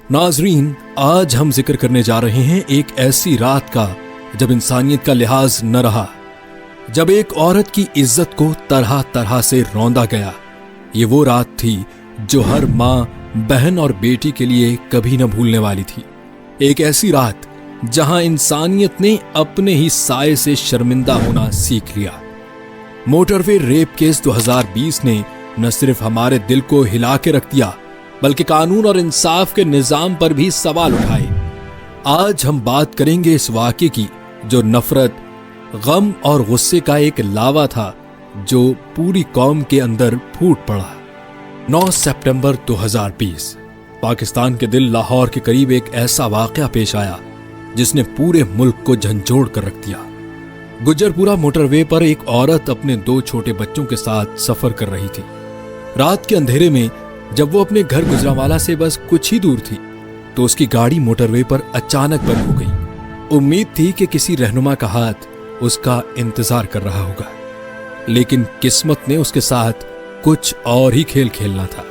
नाजरीन, आज हम जिक्र करने जा रहे हैं एक ऐसी रात का जब इंसानियत का लिहाज न रहा, जब एक औरत की इज्जत को तरह तरह से रौंदा गया। ये वो रात थी जो हर माँ, बहन और बेटी के लिए कभी न भूलने वाली थी। एक ऐसी रात जहां इंसानियत ने अपने ही साये से शर्मिंदा होना सीख लिया। मोटरवे रेप केस 2020 ने न सिर्फ हमारे दिल को हिला के रख दिया, बल्कि कानून और इंसाफ के निजाम पर भी सवाल उठाए। आज हम बात करेंगे इस वाक़े की जो नफरत, गम और गुस्से का एक लावा था जो पूरी कौम के अंदर फूट पड़ा। 9 सितंबर 2020 पाकिस्तान के दिल लाहौर के करीब एक ऐसा वाक़या पेश आया जिसने पूरे मुल्क को झंझोड़ कर रख दिया। गुज्जरपुरा मोटरवे पर एक औरत अपने 2 छोटे बच्चों के साथ सफर कर रही थी। रात के अंधेरे में जब वो अपने घर गुजरांवाला से बस कुछ ही दूर थी तो उसकी गाड़ी मोटरवे पर अचानक बंद हो गई। उम्मीद थी कि किसी रहनुमा का हाथ उसका इंतजार कर रहा होगा, लेकिन किस्मत ने उसके साथ कुछ और ही खेल खेलना था।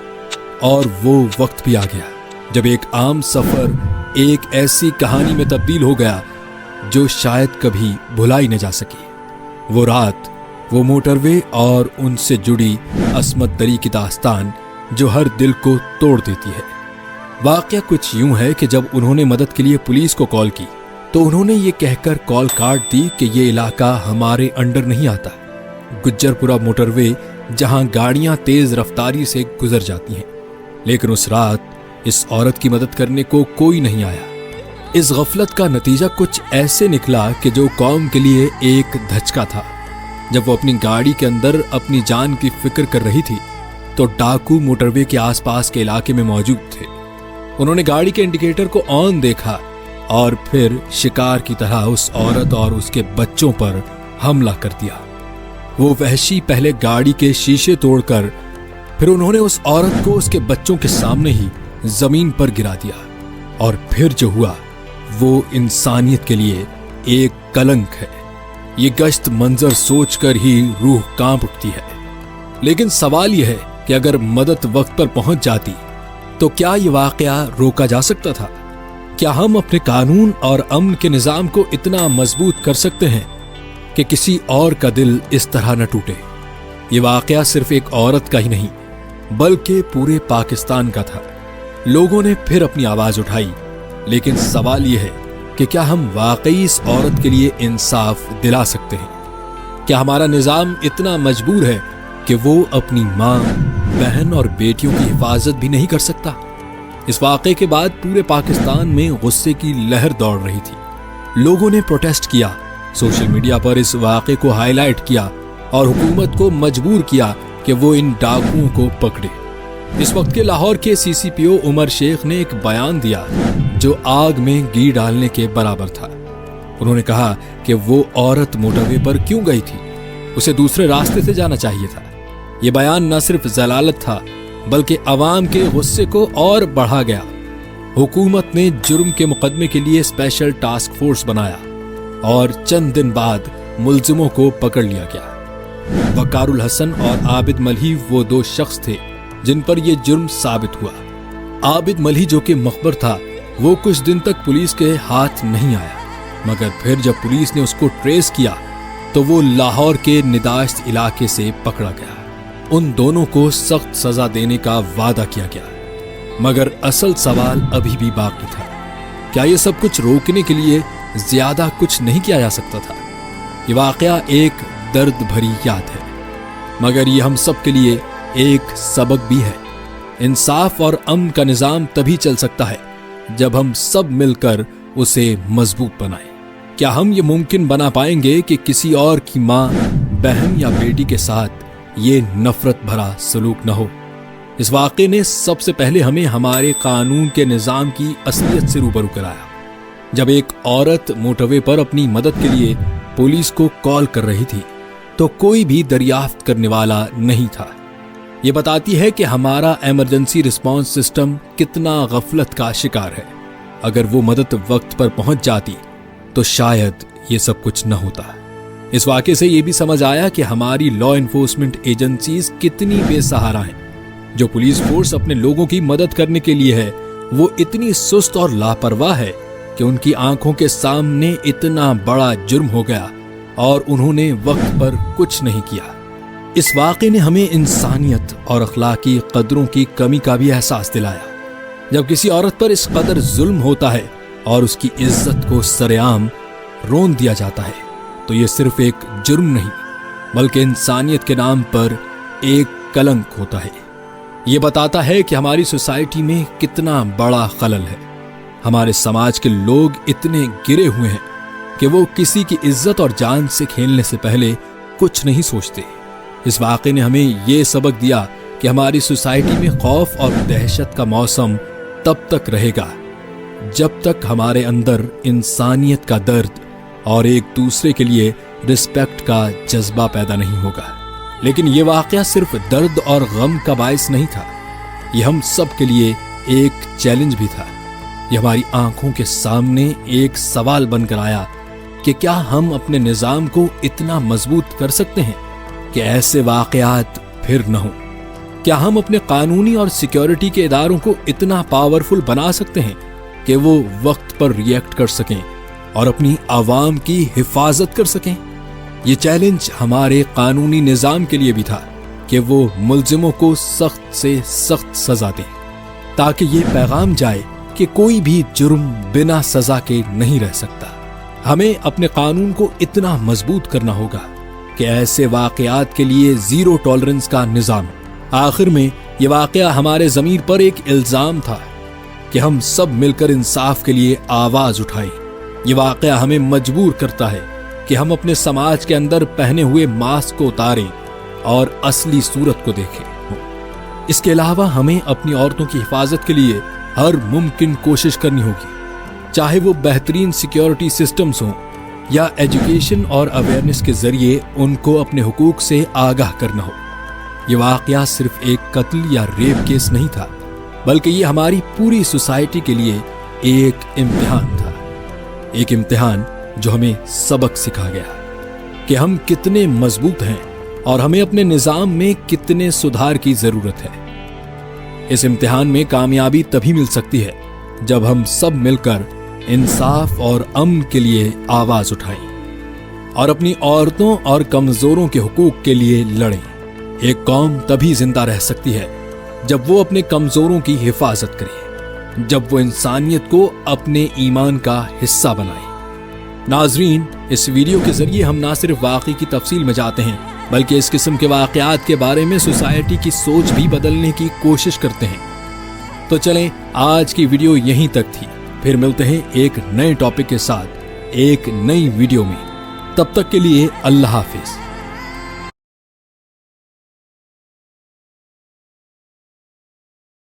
और वो वक्त भी आ गया जब एक आम सफर एक ऐसी कहानी में तब्दील हो गया जो शायद कभी भुलाई न जा सकी। वो रात, वो मोटरवे और उनसे जुड़ी असमत दरी की दास्तान जो हर दिल को तोड़ देती है। वाकया कुछ यूं है कि जब उन्होंने मदद के लिए पुलिस को कॉल की तो उन्होंने ये कहकर कॉल काट दी कि ये इलाका हमारे अंडर नहीं आता। गुज्जरपुरा मोटरवे जहां गाड़ियां तेज रफ्तारी से गुजर जाती हैं, लेकिन उस रात इस औरत की मदद करने को कोई नहीं आया। इस गफलत का नतीजा कुछ ऐसे निकला कि जो कौम के लिए एक धचका था। जब वो अपनी गाड़ी के अंदर अपनी जान की फिक्र कर रही थी तो डाकू मोटरवे के आसपास के इलाके में मौजूद थे। उन्होंने गाड़ी के इंडिकेटर को ऑन देखा और फिर शिकार की तरह उस औरत और उसके बच्चों पर हमला कर दिया। वो वहशी पहले गाड़ी के शीशे तोड़कर फिर उन्होंने उस औरत को उसके बच्चों के सामने ही जमीन पर गिरा दिया। और फिर जो हुआ वो इंसानियत के लिए एक कलंक है। ये गश्त मंजर सोचकर ही रूह कांप उठती है। लेकिन सवाल यह है कि अगर मदद वक्त पर पहुंच जाती तो क्या ये वाकया रोका जा सकता था? क्या हम अपने कानून और अमन के निजाम को इतना मजबूत कर सकते हैं कि किसी और का दिल इस तरह न टूटे? ये वाकया सिर्फ एक औरत का ही नहीं बल्कि पूरे पाकिस्तान का था। लोगों ने फिर अपनी आवाज उठाई, लेकिन सवाल यह है कि क्या हम वाकई इस औरत के लिए इंसाफ दिला सकते हैं? क्या हमारा निजाम इतना मजबूर है कि वो अपनी माँ, बहन और बेटियों की हिफाजत भी नहीं कर सकता? इस वाक़े के बाद पूरे पाकिस्तान में गुस्से की लहर दौड़ रही थी। लोगों ने प्रोटेस्ट किया, सोशल मीडिया पर इस वाक़े को हाईलाइट किया और हुकूमत को मजबूर किया कि वो इन डाकुओं को पकड़े। इस वक्त के लाहौर के CCPO उमर शेख ने एक बयान दिया जो आग में घी डालने के बराबर था। उन्होंने कहा कि वो औरत मोटरवे पर क्यों गई थी, उसे दूसरे रास्ते से जाना चाहिए था। ये बयान न सिर्फ जलालत था बल्कि अवाम के गुस्से को और बढ़ा गया। हुकूमत ने जुर्म के मुकदमे के लिए स्पेशल टास्क फोर्स बनाया और चंद दिन बाद मुल्जिमों को पकड़ लिया गया। वकारुल हसन और आबिद मलही वो 2 शख्स थे जिन पर यह जुर्म साबित हुआ। आबिद मलही जो कि मखबर था, वो कुछ दिन तक पुलिस के हाथ नहीं आया, मगर फिर जब पुलिस ने उसको ट्रेस किया तो वो लाहौर के निदाश्त इलाके से पकड़ा गया। उन दोनों को सख्त सजा देने का वादा किया गया, मगर असल सवाल अभी भी बाकी था। क्या ये सब कुछ रोकने के लिए ज्यादा कुछ नहीं किया जा सकता था? ये वाकया एक दर्द भरी याद है, मगर ये हम सब के लिए एक सबक भी है। इंसाफ और अमन का निजाम तभी चल सकता है जब हम सब मिलकर उसे मजबूत बनाएं। क्या हम ये मुमकिन बना पाएंगे कि किसी और की माँ, बहन या बेटी के साथ ये नफरत भरा सलूक न हो? इस वाक़े ने सबसे पहले हमें हमारे कानून के निजाम की असलियत से रूबरू कराया। जब एक औरत मोटरवे पर अपनी मदद के लिए पुलिस को कॉल कर रही थी तो कोई भी दरियाफ्त करने वाला नहीं था। ये बताती है कि हमारा इमरजेंसी रिस्पांस सिस्टम कितना गफलत का शिकार है। अगर वो मदद वक्त पर पहुंच जाती तो शायद ये सब कुछ न होता। इस वाक़े से ये भी समझ आया कि हमारी लॉ एनफोर्समेंट एजेंसीज कितनी बेसहारा हैं। जो पुलिस फोर्स अपने लोगों की मदद करने के लिए है, वो इतनी सुस्त और लापरवाह है कि उनकी आंखों के सामने इतना बड़ा जुर्म हो गया और उन्होंने वक्त पर कुछ नहीं किया। इस वाक़े ने हमें इंसानियत और अखलाकी कदरों की कमी का भी एहसास दिलाया। जब किसी औरत पर इस कदर जुल्म होता है और उसकी इज्जत को सरेआम रोन दिया जाता है तो ये सिर्फ एक जुर्म नहीं बल्कि इंसानियत के नाम पर एक कलंक होता है। ये बताता है कि हमारी सोसाइटी में कितना बड़ा खलल है। हमारे समाज के लोग इतने गिरे हुए हैं कि वो किसी की इज्जत और जान से खेलने से पहले कुछ नहीं सोचते। इस वाक़े ने हमें ये सबक दिया कि हमारी सोसाइटी में खौफ और दहशत का मौसम तब तक रहेगा जब तक हमारे अंदर इंसानियत का दर्द और एक दूसरे के लिए रिस्पेक्ट का जज्बा पैदा नहीं होगा। लेकिन ये वाक़या सिर्फ दर्द और गम का बायस नहीं था, ये हम सब के लिए एक चैलेंज भी था। ये हमारी आंखों के सामने एक सवाल बनकर आया कि क्या हम अपने निज़ाम को इतना मजबूत कर सकते हैं कि ऐसे वाक़यात फिर न हों? क्या हम अपने कानूनी और सिक्योरिटी के इदारों को इतना पावरफुल बना सकते हैं कि वो वक्त पर रिएक्ट कर सकें और अपनी आवाम की हिफाजत कर सकें? ये चैलेंज हमारे कानूनी निज़ाम के लिए भी था कि वो मुल्जिमों को सख्त से सख्त सजा दें ताकि ये पैगाम जाए कि कोई भी जुर्म बिना सजा के नहीं रह सकता। हमें अपने कानून को इतना मजबूत करना होगा कि ऐसे वाक़यात के लिए ज़ीरो टॉलरेंस का निज़ाम। आखिर में ये वाक़या हमारे ज़मीर पर एक इल्ज़ाम था कि हम सब मिलकर इंसाफ के लिए आवाज़ उठाएं। ये वाक़या हमें मजबूर करता है कि हम अपने समाज के अंदर पहने हुए मास्क को उतारें और असली सूरत को देखें। इसके अलावा हमें अपनी औरतों की हिफाजत के लिए हर मुमकिन कोशिश करनी होगी, चाहे वो बेहतरीन सिक्योरिटी सिस्टम्स हों या एजुकेशन और अवेयरनेस के जरिए उनको अपने हुकूक से आगाह करना हो। ये वाक़या सिर्फ एक कत्ल या रेप केस नहीं था बल्कि ये हमारी पूरी सोसाइटी के लिए एक इम्तिहान था। एक इम्तिहान जो हमें सबक सिखा गया कि हम कितने मजबूत हैं और हमें अपने निज़ाम में कितने सुधार की ज़रूरत है। इस इम्तिहान में कामयाबी तभी मिल सकती है जब हम सब मिलकर इंसाफ और अमन के लिए आवाज़ उठाएं और अपनी औरतों और कमज़ोरों के हुकूक के लिए लड़ें। एक कौम तभी जिंदा रह सकती है जब वो अपने कमज़ोरों की हिफाजत करे, जब वो इंसानियत को अपने ईमान का हिस्सा बनाए। नाजरीन, इस वीडियो के जरिए हम ना सिर्फ वाक़े की तफसील में जाते हैं बल्कि इस किस्म के वाक़यात के बारे में सोसाइटी की सोच भी बदलने की कोशिश करते हैं। तो चलें, आज की वीडियो यहीं तक थी। फिर मिलते हैं एक नए टॉपिक के साथ एक नई वीडियो में। तब तक के लिए अल्लाह हाफिज।